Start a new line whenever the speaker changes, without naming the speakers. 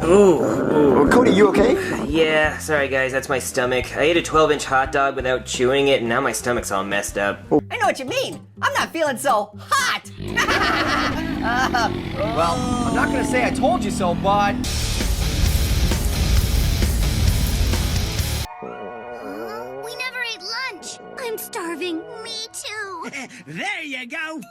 Ooh.
Cody, you okay?
Yeah, sorry guys, that's my stomach. I ate a 12-inch hot dog without chewing it, and now my stomach's all messed up.
I know what you mean. I'm not feeling so hot.
Well, I'm not gonna say I told you so, but...
We never ate lunch. I'm starving. Me too.
There you go.